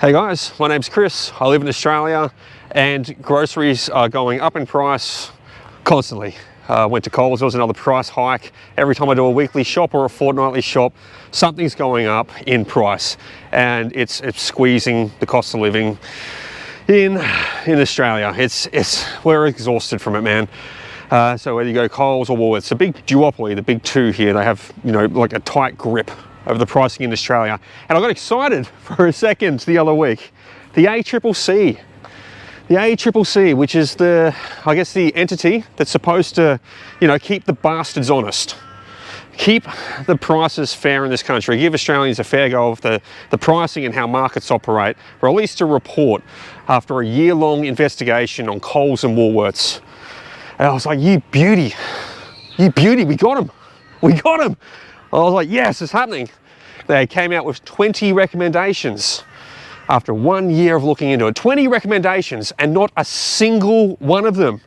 Hey guys, my name's Chris. I live in Australia and groceries are going up in price constantly. Went to Coles, there was another price hike. Every time I do a weekly shop or a fortnightly shop, something's going up in price and it's squeezing the cost of living in Australia. We're exhausted from it, man. So whether you go Coles or Woolworths, the big duopoly, the big two here, they have, like a tight grip over the pricing in Australia. And I got excited for a second the other week. The ACCC, which is the entity that's supposed to, keep the bastards honest. Keep the prices fair in this country, give Australians a fair go of the pricing and how markets operate, released a report after a year-long investigation on Coles and Woolworths. And I was like, you beauty, we got him. I was like, yes, it's happening. They came out with 20 recommendations after 1 year of looking into it. 20 recommendations, and not a single one of them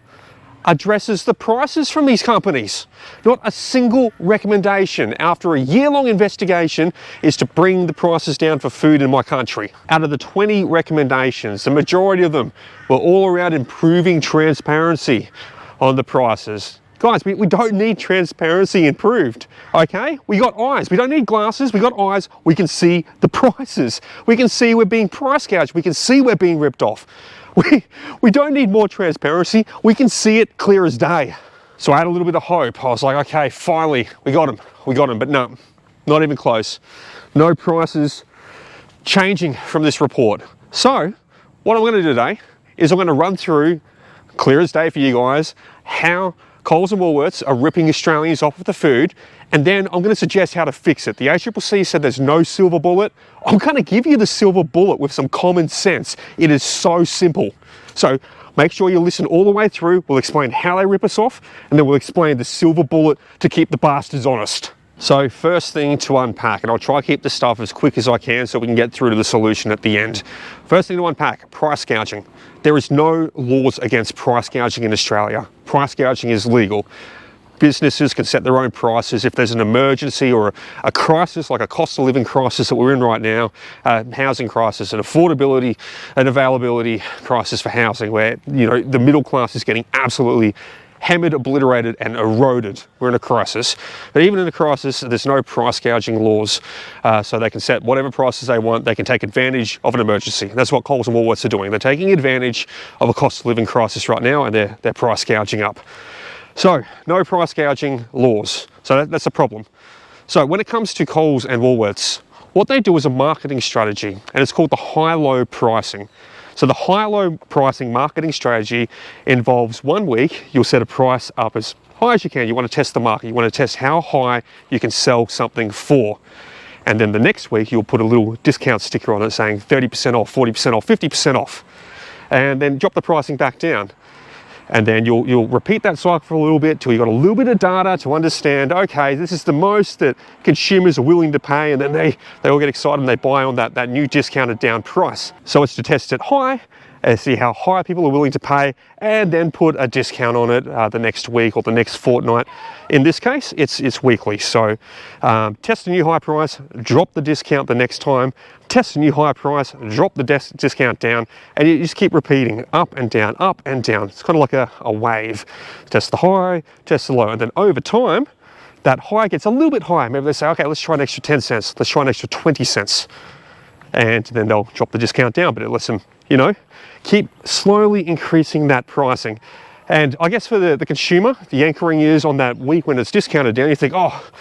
addresses the prices from these companies. Not a single recommendation after a year-long investigation is to bring the prices down for food in my country. Out of the 20 recommendations, the majority of them were all around improving transparency on the prices. Guys, we don't need transparency improved, okay? We got eyes, we don't need glasses, we got eyes, we can see the prices. We can see we're being price gouged, we can see we're being ripped off. We don't need more transparency, we can see it clear as day. So I had a little bit of hope. I was like, okay, finally, we got him, but no, not even close. No prices changing from this report. So what I'm gonna do today is I'm gonna run through, clear as day for you guys, how Coles and Woolworths are ripping Australians off with the food, and then I'm going to suggest how to fix it. The ACCC said there's no silver bullet. I'm going to give you the silver bullet with some common sense. It is so simple. So make sure you listen all the way through. We'll explain how they rip us off, and then we'll explain the silver bullet to keep the bastards honest. So first thing to unpack, and I'll try to keep the stuff as quick as I can so we can get through to the solution at the end. First thing to unpack, price gouging. There is no laws against price gouging in Australia. Price gouging is legal. Businesses can set their own prices if there's an emergency or a crisis, like a cost of living crisis that we're in right now, housing crisis, an affordability and availability crisis for housing, where the middle class is getting absolutely hammered, obliterated and eroded. We're in a crisis. But even in a crisis, there's no price gouging laws. So they can set whatever prices they want. They can take advantage of an emergency. That's what Coles and Woolworths are doing. They're taking advantage of a cost of living crisis right now, and they're price gouging up. So no price gouging laws. So that's a problem. So when it comes to Coles and Woolworths, what they do is a marketing strategy, and it's called the high-low pricing. So the high-low pricing marketing strategy involves 1 week, you'll set a price up as high as you can. You want to test the market. You want to test how high you can sell something for. And then the next week, you'll put a little discount sticker on it saying 30% off, 40% off, 50% off. And then drop the pricing back down. And then you'll repeat that cycle for a little bit till you've got a little bit of data to understand, okay, this is the most that consumers are willing to pay, and then they all get excited and they buy on that new discounted down price. So it's to test it high and see how high people are willing to pay, and then put a discount on it the next week or the next fortnight. In this case, it's weekly. So test a new high price, drop the discount the next time, test a new high price, drop the discount down, and you just keep repeating up and down, up and down. It's kind of like a wave. Test the high, test the low, and then over time, that high gets a little bit higher. Maybe they say, okay, let's try an extra 10 cents, let's try an extra 20 cents. And then they'll drop the discount down, but it lets them, keep slowly increasing that pricing. And I guess for the consumer, the anchoring is on that week when it's discounted down, you think, oh,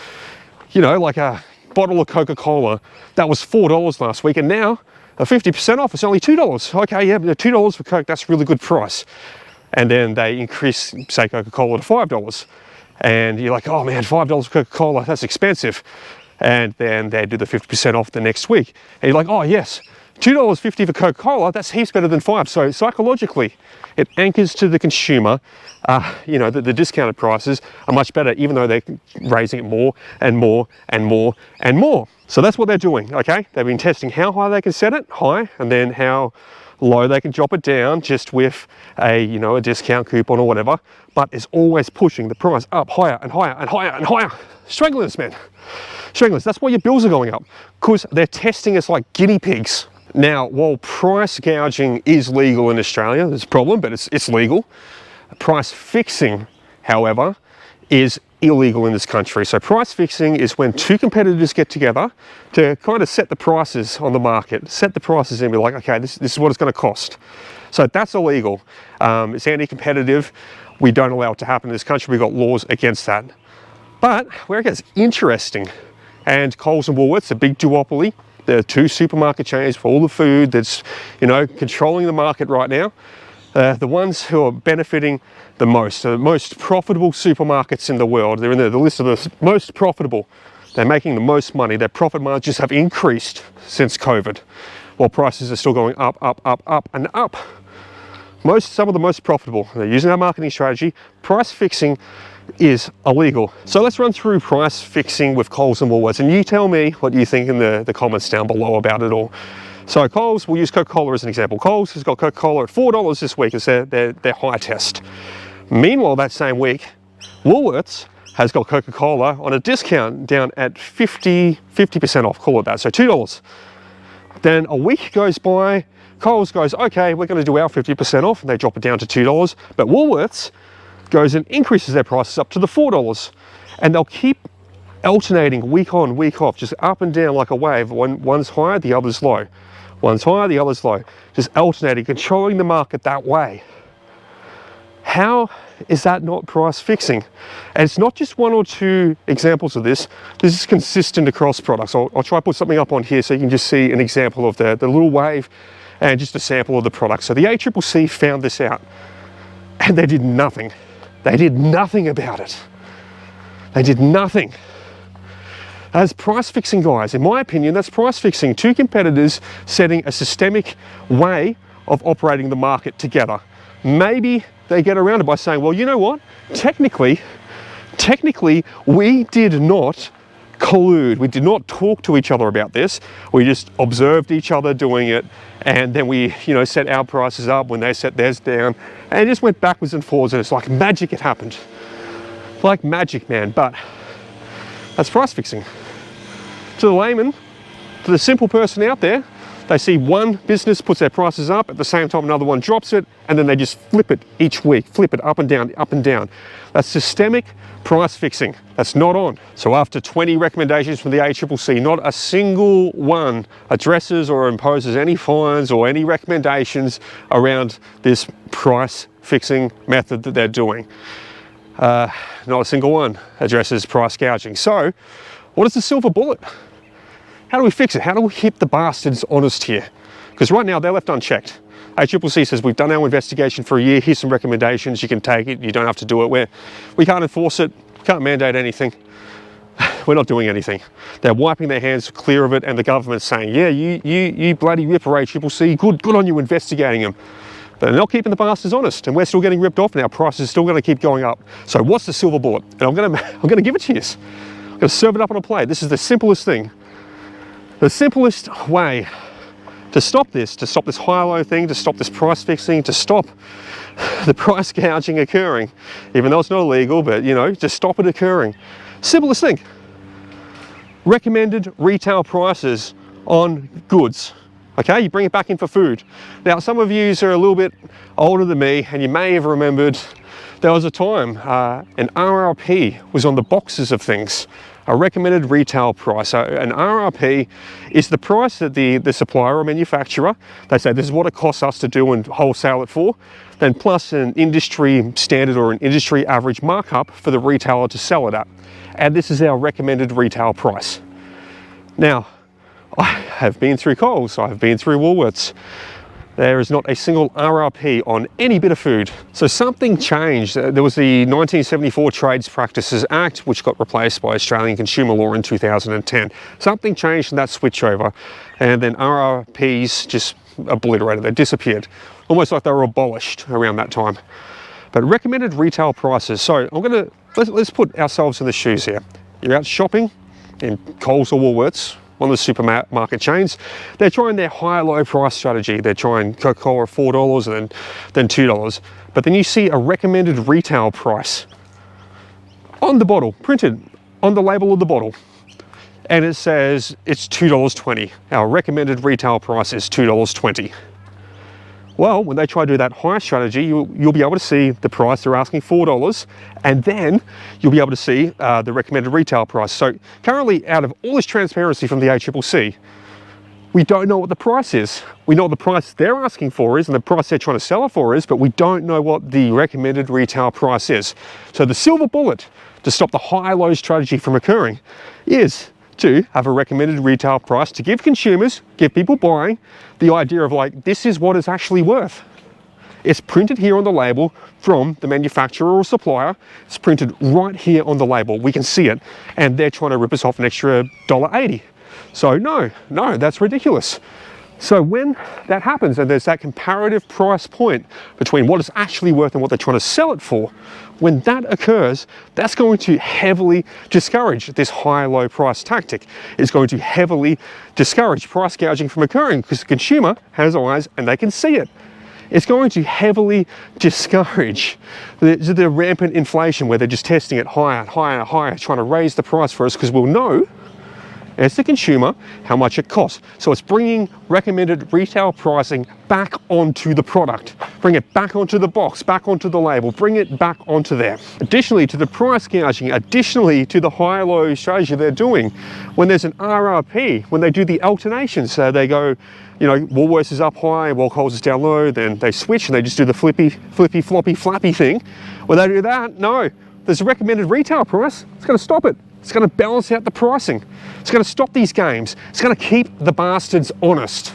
like a bottle of Coca-Cola that was $4 last week, and now a 50% off, it's only $2. Okay, yeah, but $2 for Coke, that's a really good price. And then they increase, say, Coca-Cola to $5. And you're like, oh man, $5 for Coca-Cola, that's expensive. And then they do the 50% off the next week. And you're like, oh yes, $2.50 for Coca-Cola, that's heaps better than $5. So psychologically, it anchors to the consumer, the discounted prices are much better, even though they're raising it more and more and more and more. So that's what they're doing, okay? They've been testing how high they can set it, high, and then how low they can drop it down just with a discount coupon or whatever, but it's always pushing the price up higher and higher and higher and higher. Strangling us, man. Strangling us. That's why your bills are going up, because they're testing us like guinea pigs. Now, while price gouging is legal in Australia, there's a problem, but it's legal. Price fixing, however, is illegal in this country. So price fixing is when two competitors get together to kind of set the prices on the market, set the prices and be like, okay, this is what it's going to cost. So that's illegal. It's anti-competitive. We don't allow it to happen in this country. We've got laws against that. But where it gets interesting, and Coles and Woolworths, a big duopoly, the two supermarket chains for all the food that's, you know, controlling the market right now. The ones who are benefiting the most profitable supermarkets in the world. They're in the list of the most profitable. They're making the most money. Their profit margins have increased since COVID, while prices are still going up, and up. Some of the most profitable. They're using our marketing strategy. Price fixing is illegal. So let's run through price fixing with Coles and Woolworths, and you tell me what you think in the comments down below about it all. So Coles, we'll use Coca-Cola as an example. Coles has got Coca-Cola at $4 this week as their high test. Meanwhile, that same week, Woolworths has got Coca-Cola on a discount down at 50% off, call it that, so $2. Then a week goes by, Coles goes, okay, we're going to do our 50% off, and they drop it down to $2. But Woolworths goes and increases their prices up to the $4. And they'll keep alternating week on, week off, just up and down like a wave. One's high, the other's low. One's high, the other's low. Just alternating, controlling the market that way. How is that not price fixing? And it's not just one or two examples of this. This is consistent across products. I'll try to put something up on here so you can just see an example of the little wave and just a sample of the product. So the ACCC found this out and they did nothing. They did nothing about it. They did nothing. As price fixing, guys, in my opinion, that's price fixing. Two competitors setting a systemic way of operating the market together. Maybe they get around it by saying, well, you know what? Technically, we did not collude. We did not talk to each other about this. We just observed each other doing it, and then we, you know, set our prices up when they set theirs down, and it just went backwards and forwards, and it's like magic it happened. Like magic, man. But that's price fixing. To the layman, to the simple person out there, they see one business puts their prices up, at the same time another one drops it, and then they just flip it each week, flip it up and down, up and down. That's systemic price fixing. That's not on. So after 20 recommendations from the ACCC, not a single one addresses or imposes any fines or any recommendations around this price fixing method that they're doing. Not a single one addresses price gouging. So what is the silver bullet? How do we fix it? How do we keep the bastards honest here? Because right now they're left unchecked. ACCC says we've done our investigation for a year, here's some recommendations, you can take it, you don't have to do it. We can't enforce it, can't mandate anything. We're not doing anything. They're wiping their hands clear of it, and the government's saying, yeah, you bloody ripper ACCC, good on you investigating them. But they're not keeping the bastards honest, and we're still getting ripped off, and our prices are still going to keep going up. So what's the silver bullet? And I'm going to give it to you. I'm going to serve it up on a plate. This is the simplest thing. The simplest way to stop this high-low thing, to stop this price fixing, to stop the price gouging occurring, even though it's not illegal, but you know, just stop it occurring. Simplest thing. Recommended retail prices on goods. Okay, you bring it back in for food. Now, some of you are a little bit older than me, and you may have remembered there was a time an RRP was on the boxes of things. A recommended retail price. So an RRP is the price that the supplier or manufacturer, they say this is what it costs us to do and wholesale it for, then plus an industry standard or an industry average markup for the retailer to sell it at. And this is our recommended retail price. Now, I have been through Coles, I have been through Woolworths. There is not a single RRP on any bit of food. So something changed. There was the 1974 Trades Practices Act, which got replaced by Australian Consumer Law in 2010. Something changed in that switchover, and then RRPs just obliterated, they disappeared. Almost like they were abolished around that time. But recommended retail prices. So let's put ourselves in the shoes here. You're out shopping in Coles or Woolworths, one of the supermarket chains. They're trying their high-low price strategy. They're trying Coca-Cola $4 and then $2. But then you see a recommended retail price on the bottle, printed on the label of the bottle. and it says it's $2.20. Our recommended retail price is $2.20. Well, when they try to do that higher strategy, you'll be able to see the price they're asking $4, and then you'll be able to see the recommended retail price. So currently, out of all this transparency from the ACCC, we don't know what the price is. We know what the price they're asking for is and the price they're trying to sell it for is, but we don't know what the recommended retail price is. So the silver bullet to stop the high-low strategy from occurring is to have a recommended retail price to give consumers, give people buying, the idea of like, this is what it's actually worth. It's printed here on the label from the manufacturer or supplier. It's printed right here on the label. We can see it, and they're trying to rip us off an extra $1.80. So no, that's ridiculous. So when that happens and there's that comparative price point between what it's actually worth and what they're trying to sell it for, when that occurs, that's going to heavily discourage this high-low price tactic. It's going to heavily discourage price gouging from occurring because the consumer has eyes and they can see it. It's going to heavily discourage the rampant inflation where they're just testing it higher and higher and higher, trying to raise the price for us because we'll know as the consumer how much it costs. So it's bringing recommended retail pricing back onto the product. Bring it back onto the box, back onto the label, bring it back onto there. Additionally to the price gouging, additionally to the high-low strategy they're doing, when there's an RRP, when they do the alternations, so they go, you know, Woolworths is up high, Coles is down low, then they switch and they just do the flippy, floppy, flappy thing. When they do that, no, there's a recommended retail price. It's going to stop it. It's going to balance out the pricing. It's going to stop these games. It's going to keep the bastards honest.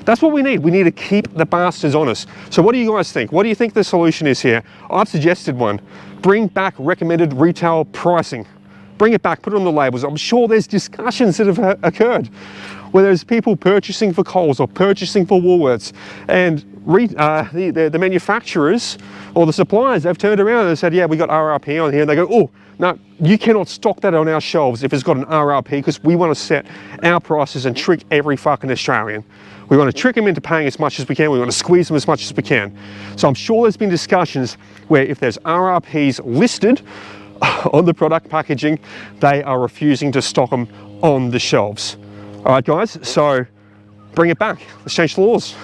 That's what we need. We need to keep the bastards honest. So what do you guys think? What do you think the solution is here? I've suggested one. Bring back recommended retail pricing. Bring it back, put it on the labels. I'm sure there's discussions that have occurred where there's people purchasing for Coles or purchasing for Woolworths, and the manufacturers or the suppliers, they've turned around and said, yeah, we got RRP on here, and they go, oh, no, you cannot stock that on our shelves if it's got an RRP because we want to set our prices and trick every fucking Australian. We want to trick them into paying as much as we can. We want to squeeze them as much as we can. So I'm sure there's been discussions where if there's RRPs listed on the product packaging, they are refusing to stock them on the shelves. All right, guys, so bring it back. Let's change the laws.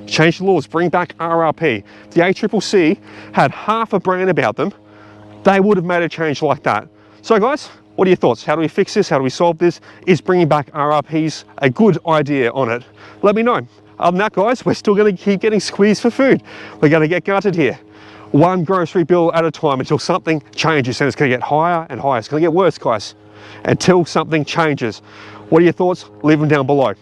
Change the laws, bring back RRP. If the ACCC had half a brain about them, they would have made a change like that. So guys, what are your thoughts? How do we fix this? How do we solve this? Is bringing back RRPs a good idea on it? Let me know. Other than that, guys, we're still going to keep getting squeezed for food. We're going to get gutted here. One grocery bill at a time until something changes, and it's going to get higher and higher. It's going to get worse, guys, until something changes. What are your thoughts? Leave them down below.